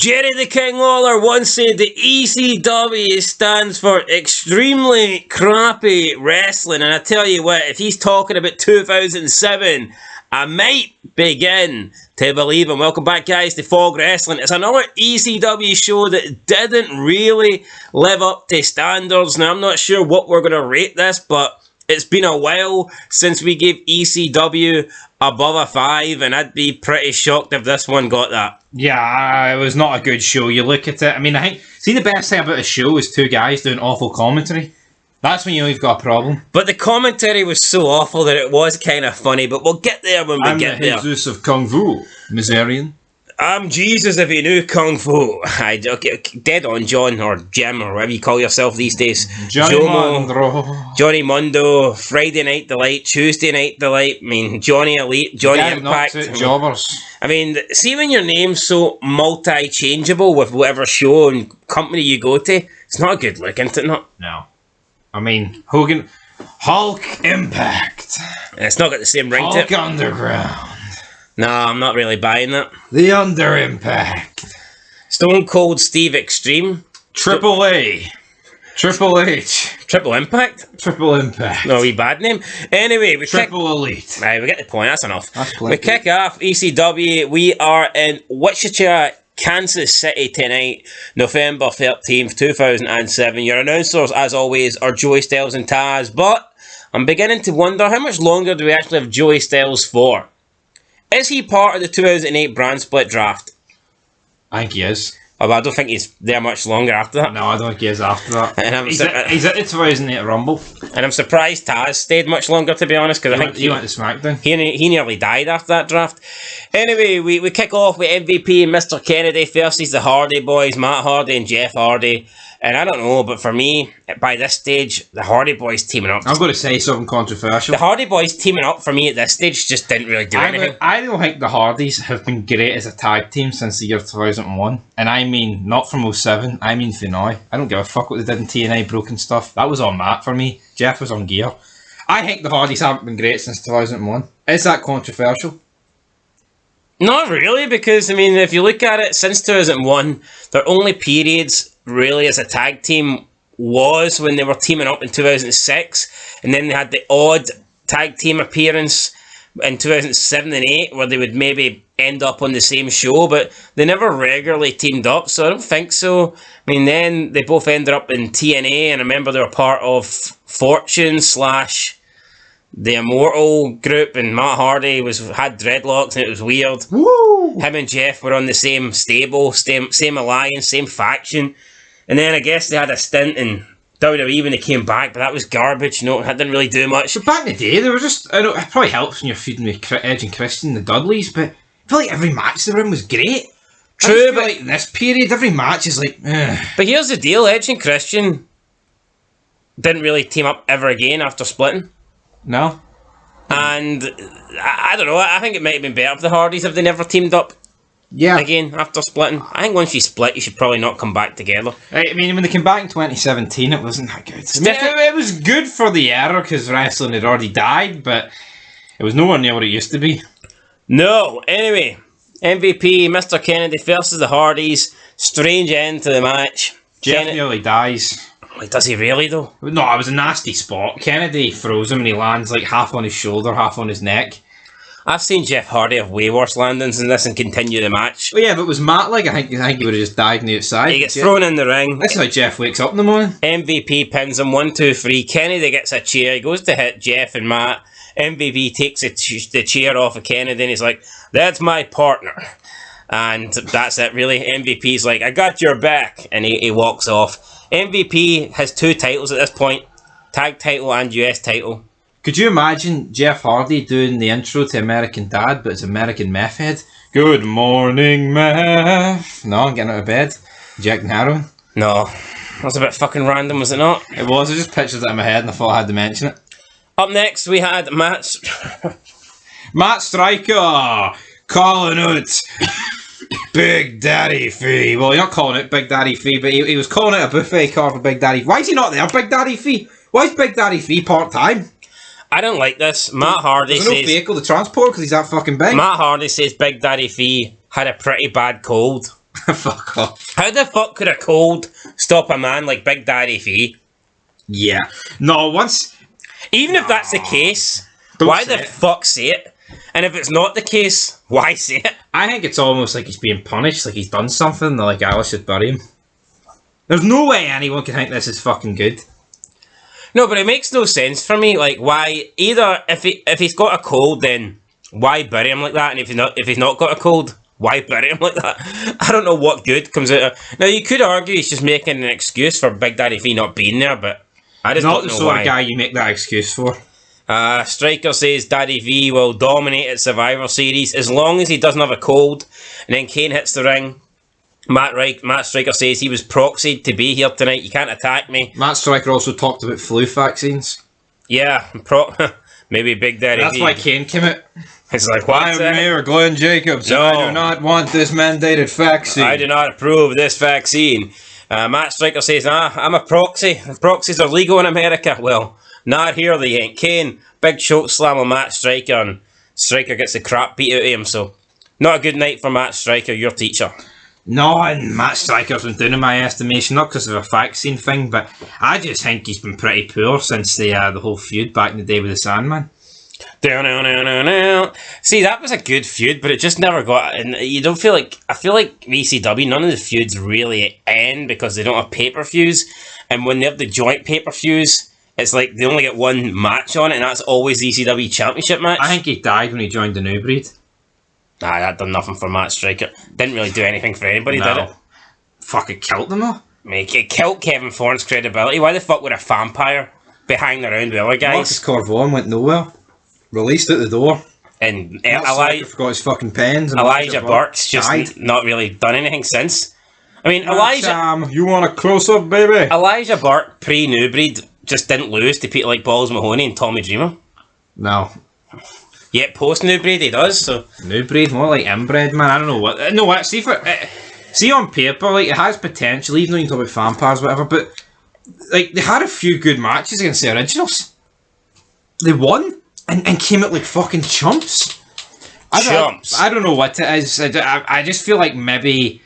Jerry the King Lawler once said the ECW stands for extremely crappy wrestling, and I tell you what, if he's talking about 2007, I might begin to believe him. Welcome back, guys, to Fog Wrestling. It's another ECW show that didn't really live up to standards. Now, I'm not sure what we're going to rate this, but it's been a while since we gave ECW above a 5, and I'd be pretty shocked if this one got that. Yeah, it was not a good show. You look at it, I mean, I think, see, the best thing about a show is two guys doing awful commentary. That's when you know you've got a problem. But the commentary was so awful that it was kind of funny, but we'll get there when we get there. I'm the Jesus of Kung Fu, Missourian. I'm Jesus if you knew Kung Fu. Dead on, John, or Jim, or whatever you call yourself these days. Johnny Mundo, Friday Night Delight, Tuesday Night Delight, I mean, Johnny Elite, Johnny Impact. Jobbers. I mean, see when your name's so multi-changeable with whatever show and company you go to, it's not a good look, isn't it not? No. I mean, Hogan, Hulk Impact. It's not got the same ring to it. Hulk Underground. No, I'm not really buying that. The Under Impact. Stone Cold Steve Extreme. Triple A. Triple H. Triple Impact? Triple Impact. No, wee bad name. Anyway, we Elite. Right, we get the point. That's enough. That's plenty. We kick off ECW. We are in Wichita, Kansas City tonight, November 13th, 2007. Your announcers, as always, are Joey Styles and Taz, but I'm beginning to wonder how much longer do we actually have Joey Styles for? Is he part of the 2008 brand split draft? I think he is. Oh, I don't think he's there much longer after that. No, I don't think he is after that. And he's at the 2008 Rumble. And I'm surprised Taz stayed much longer, to be honest, because I think he went to SmackDown. He nearly died after that draft. Anyway, we kick off with MVP Mr. Kennedy versus the Hardy Boys, Matt Hardy and Jeff Hardy. And I don't know, but for me, by this stage, the Hardy Boys teaming up. I'm going to say something controversial. The Hardy Boys teaming up for me at this stage just didn't really do anything. I don't think the Hardys have been great as a tag team since the year 2001. And I mean, not from 07, I mean for now. I don't give a fuck what they did in TNA Broken Stuff. That was on Matt for me. Jeff was on Gear. I think the Hardys haven't been great since 2001. Is that controversial? Not really, because, I mean, if you look at it, since 2001, their only periods really as a tag team was when they were teaming up in 2006, and then they had the odd tag team appearance in 2007 and 8 where they would maybe end up on the same show, but they never regularly teamed up, so I don't think so. I mean, then they both ended up in TNA, and I remember they were part of Fortune / the Immortal group, and Matt Hardy had dreadlocks and it was weird. Woo! Him and Jeff were on the same stable, same alliance, same faction. And then I guess they had a stint in WWE when they came back, but that was garbage. No, that didn't really do much. But back in the day, they were just, I know it probably helps when you're feeding with Edge and Christian, the Dudleys, but I feel like every match they were in was great. True, but like in this period, every match is like, ugh. But here's the deal, Edge and Christian didn't really team up ever again after splitting. No. And I don't know, I think it might have been better for the Hardys if they never teamed up again after splitting. I think once you split, you should probably not come back together. I mean, when they came back in 2017, it wasn't that good. It was good for the era because wrestling had already died, but it was nowhere near what it used to be. No, anyway, MVP, Mr. Kennedy versus the Hardys. Strange end to the match. Jeff nearly dies. Does he really, though? No, it was a nasty spot. Kennedy throws him and he lands like half on his shoulder, half on his neck. I've seen Jeff Hardy have way worse landings than this and continue the match. Well, yeah, but it was Matt, like, I think he would have just died on the outside. He gets thrown in the ring. That's how Jeff wakes up in the morning. MVP pins him 1, 2, 3. Kennedy gets a chair. He goes to hit Jeff and Matt. MVP takes the chair off of Kennedy and he's like, "That's my partner." And that's it, really. MVP's like, "I got your back." And he walks off. MVP has 2 titles at this point. Tag title and US title. Could you imagine Jeff Hardy doing the intro to American Dad, but it's American Meth Head? Good morning, Meth. No, I'm getting out of bed. Jack and heroin. No. That was a bit fucking random, was it not? It was. I just pictured it in my head and I thought I had to mention it. Up next, we had Matt Striker calling out Big Daddy Fee. Well, you're not calling it Big Daddy Fee, but he was calling it a buffet car for Big Daddy. Why is he not there, Big Daddy Fee? Why is Big Daddy Fee part-time? I don't like this. Matt Hardy says... There's no vehicle to transport because he's that fucking big. Matt Hardy says Big Daddy Fee had a pretty bad cold. Fuck off. How the fuck could a cold stop a man like Big Daddy V? Yeah. No, once... Even if that's the case, Don't why say the it. fuck say it? And if it's not the case, why say it? I think it's almost like he's being punished, like he's done something, they're like, Alice should bury him. There's no way anyone can think this is fucking good. No, but it makes no sense for me. Like, why? Either if he's got a cold, then why bury him like that? And if he's not got a cold, why bury him like that? I don't know what good comes out of. Now you could argue he's just making an excuse for Big Daddy V not being there, but I just Not don't the know sort why. of guy you make that excuse for. Striker says Daddy V will dominate at Survivor Series as long as he doesn't have a cold. And then Kane hits the ring. Matt Striker says he was proxied to be here tonight. You can't attack me. Matt Striker also talked about flu vaccines. Yeah, maybe Big Daddy That's V. why Kane came out. It's like, I what's am that? Mayor Glenn Jacobs. No. I do not want this mandated vaccine. I do not approve of this vaccine. Matt Striker says, I'm a proxy. Proxies are legal in America. Well, not here they ain't. Kane, big choke slam on Matt Striker, and Striker gets the crap beat out of him, so not a good night for Matt Striker, your teacher. No, and Matt Striker's been down in my estimation, not because of a vaccine thing, but I just think he's been pretty poor since the whole feud back in the day with the Sandman. See, that was a good feud, but it just never got. And you don't feel like. I feel like ECW, none of the feuds really end because they don't have pay-per-views, and when they have the joint pay-per-views, it's like they only get one match on it, and that's always the ECW Championship match. I think he died when he joined the New Breed. Nah, that done nothing for Matt Striker. Didn't really do anything for anybody, No. did it? Fuck, it killed them though. I mean, it killed Kevin Thorne's credibility. Why the fuck would a vampire be hanging around with other Marcus guys? Corvon went nowhere. Released at the door. And Matt Striker forgot his fucking pens. And Elijah Burke's just died. not really done anything since. I mean, Elijah You want a close-up, baby? Elijah Burke, pre-New Breed, just didn't lose to people like Balls Mahoney and Tommy Dreamer. No. Yet post-New Breed he does, so... New Breed, more like inbred, man. I don't know what... No, what? See on paper, like, it has potential, even though you talk about vampires, whatever, but, like, they had a few good matches against the originals. They won, and came out like fucking chumps. I don't know what it is. I just feel like maybe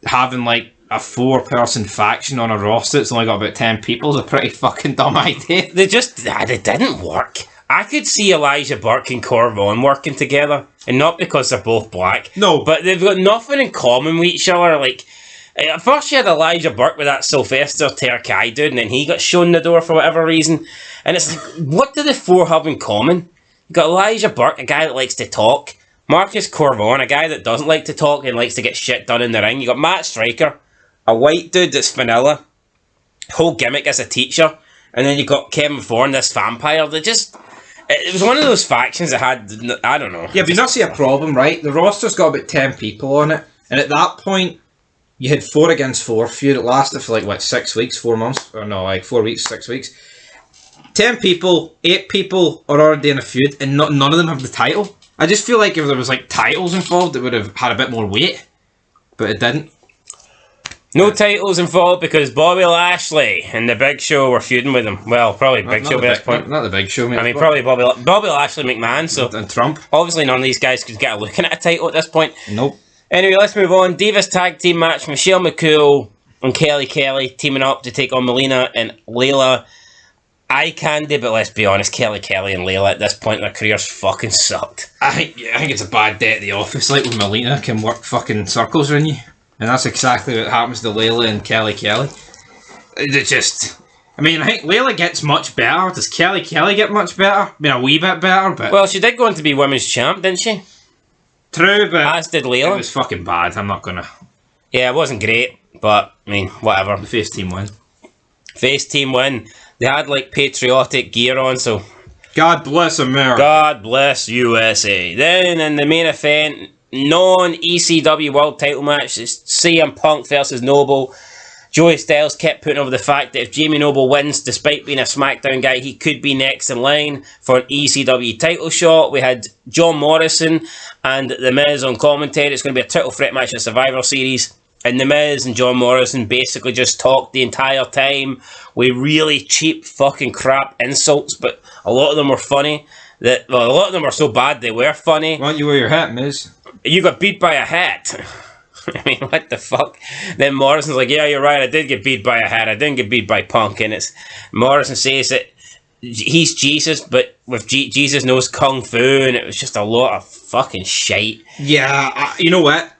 having, like, a 4-person faction on a roster that's only got about 10 people is a pretty fucking dumb idea. They didn't work. I could see Elijah Burke and Corvon working together, and not because they're both black. No. But they've got nothing in common with each other. Like, at first you had Elijah Burke with that Sylvester Terkay dude, and then he got shown the door for whatever reason. And it's like, what do the four have in common? You got Elijah Burke, a guy that likes to talk. Marcus Corvon, a guy that doesn't like to talk and likes to get shit done in the ring. You got Matt Striker, a white dude that's vanilla. Whole gimmick as a teacher. And then you got Kevin Thorne, this vampire. It was one of those factions that had, I don't know. Yeah, but you not see a problem, right? The roster's got about 10 people on it, and at that point, you had 4 against 4 feud. It lasted for like, 6 weeks, 4 months? Or no, like 4 weeks, 6 weeks. 10 people, 8 people are already in a feud, and none of them have the title. I just feel like if there was like titles involved, it would have had a bit more weight, but it didn't. No titles involved because Bobby Lashley and the Big Show were feuding with him. Well, probably Big Show at this point. Not the Big Show, mate. I mean, probably Bobby Lashley McMahon, so... And Trump. Obviously none of these guys could get a look at a title at this point. Nope. Anyway, let's move on. Divas tag team match. Michelle McCool and Kelly teaming up to take on Melina and Layla. Eye candy, but let's be honest, Kelly and Layla at this point in their careers fucking sucked. I think it's a bad day at the office, like when Melina can work fucking circles around you. And that's exactly what happens to Layla and Kelly. They just... I mean, I think Layla gets much better. Does Kelly get much better? I mean, a wee bit better, but... Well, she did go on to be women's champ, didn't she? True, but... As did Layla. It was fucking bad. I'm not gonna... Yeah, it wasn't great, but, I mean, whatever. The face team win. Face team win. They had, like, patriotic gear on, so... God bless America. God bless USA. Then, in the main event... non-ECW World Title match, it's CM Punk versus Noble. Joey Styles kept putting over the fact that if Jamie Noble wins, despite being a SmackDown guy, he could be next in line for an ECW title shot. We had John Morrison and The Miz on commentary. It's going to be a title threat match at Survivor Series. And The Miz and John Morrison basically just talked the entire time with really cheap fucking crap insults, but a lot of them were funny. A lot of them were so bad they were funny. Why don't you wear your hat, Miz? You got beat by a hat. I mean, what the fuck? Then Morrison's like, yeah, you're right, I did get beat by a head, I didn't get beat by Punk, and it's Morrison says that he's Jesus, but with Jesus knows Kung Fu, and it was just a lot of fucking shite. Yeah, you know what?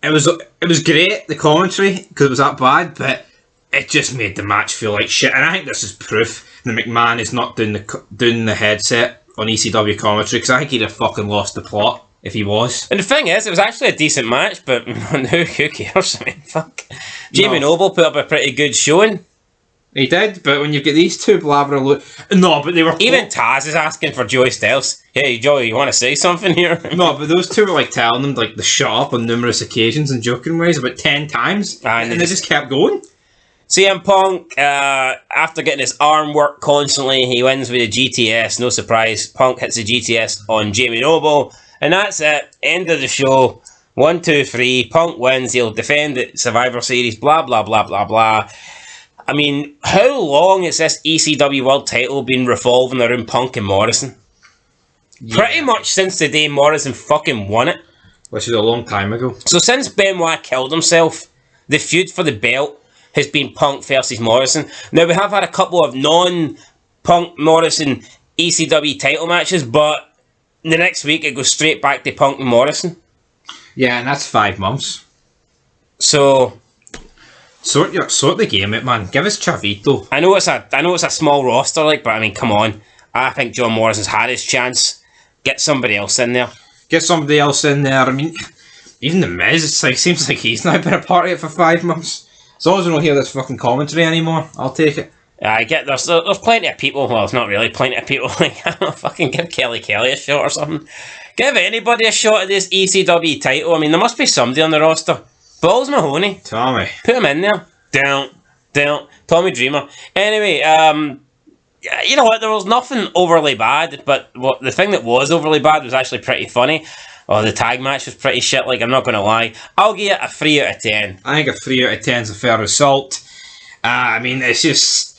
It was great, the commentary, because it was that bad, but it just made the match feel like shit, and I think this is proof that McMahon is not doing the headset on ECW commentary, because I think he'd have fucking lost the plot if he was. And the thing is, it was actually a decent match, but who cares? I mean, fuck. Jamie Noble put up a pretty good showing. He did, but when you get these two blabbering... No, but they were... Even Taz is asking for Joey Styles. Hey, Joey, you want to say something here? No, but those two were like telling him like to shut up on numerous occasions and joking ways about 10 times. And they just kept going. CM Punk, after getting his arm work constantly, he wins with a GTS. No surprise, Punk hits the GTS on Jamie Noble. And that's it. End of the show. 1, 2, 3. Punk wins. He'll defend the Survivor Series. Blah, blah, blah, blah, blah. I mean, how long has this ECW World title been revolving around Punk and Morrison? Yeah. Pretty much since the day Morrison fucking won it. Which is a long time ago. So since Benoit killed himself, the feud for the belt has been Punk versus Morrison. Now, we have had a couple of non-Punk Morrison ECW title matches, but the next week it goes straight back to Punk and Morrison. Yeah, and that's 5 months. So... Sort the game out, man. Give us Chavito. I know it's a small roster, like, but I mean, come on. I think John Morrison's had his chance. Get somebody else in there. Get somebody else in there. I mean, even the Miz, it's like seems like he's not been a part of it for 5 months. As long as we don't hear this fucking commentary anymore, I'll take it. I get there's plenty of people. Well, it's not really plenty of people. Like, I don't know, fucking give Kelly a shot or something. Give anybody a shot at this ECW title. I mean, there must be somebody on the roster. Balls Mahoney. Tommy. Put him in there. Down. Tommy Dreamer. Anyway, you know what? There was nothing overly bad, but the thing that was overly bad was actually pretty funny. Oh, the tag match was pretty shit, like, I'm not going to lie. I'll give it a 3 out of 10. I think a 3 out of 10 is a fair result. I mean, it's just...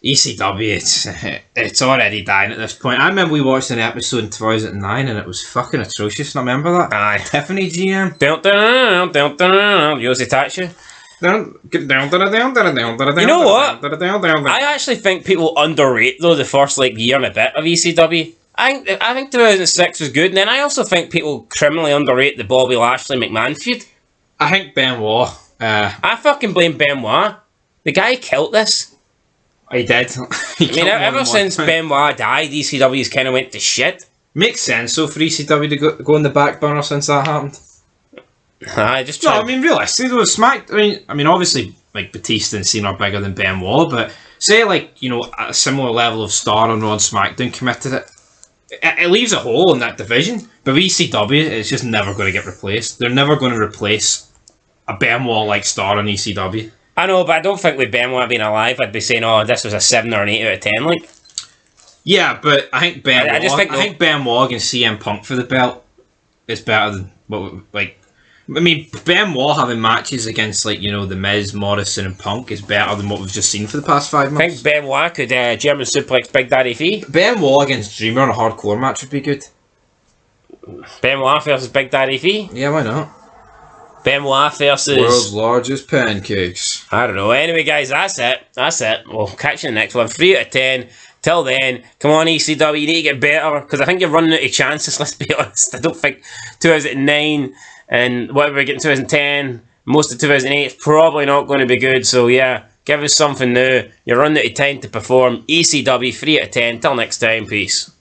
ECW, it's already dying at this point. I remember we watched an episode in 2009 and it was fucking atrocious. I remember that. Aye. Tiffany GM. Yosi Tatsu. You know what? I actually think people underrate, though, the first year and a bit of ECW. I think 2006 was good, and then I also think people criminally underrate the Bobby Lashley McMahon feud. I think Benoit. I fucking blame Benoit. The guy killed this. He did. Ever since Benoit died, ECW's kind of went to shit. Makes sense, though, for ECW to go in the back burner since that happened. I mean, realistically, though, I mean, obviously, like, Batista and Cena are bigger than Benoit, but say, like, you know, a similar level of star on Raw and SmackDown committed it leaves a hole in that division. But with ECW, it's just never going to get replaced. They're never going to replace a Benoit-like star on ECW. I know, but I don't think with Benoit being alive, I'd be saying, oh, this was a 7 or an 8 out of 10, like. Yeah, but I think Benoit, I think Benoit against CM Punk for the belt is better than what, like, I mean, Benoit having matches against, like, you know, The Miz, Morrison and Punk is better than what we've just seen for the past 5 months. I think Benoit could German suplex Big Daddy V. Benoit against Dreamer in a hardcore match would be good. Benoit versus Big Daddy V? Yeah, why not? Benoit versus... World's largest pancakes. I don't know. Anyway, guys, that's it. We'll catch you in the next one. 3 out of 10. Till then, come on, ECW, you need to get better, because I think you're running out of chances, let's be honest. I don't think 2009 and whatever we get in 2010, most of 2008 is probably not going to be good, so yeah, give us something new. You're running out of time to perform. ECW, 3 out of 10. Till next time, peace.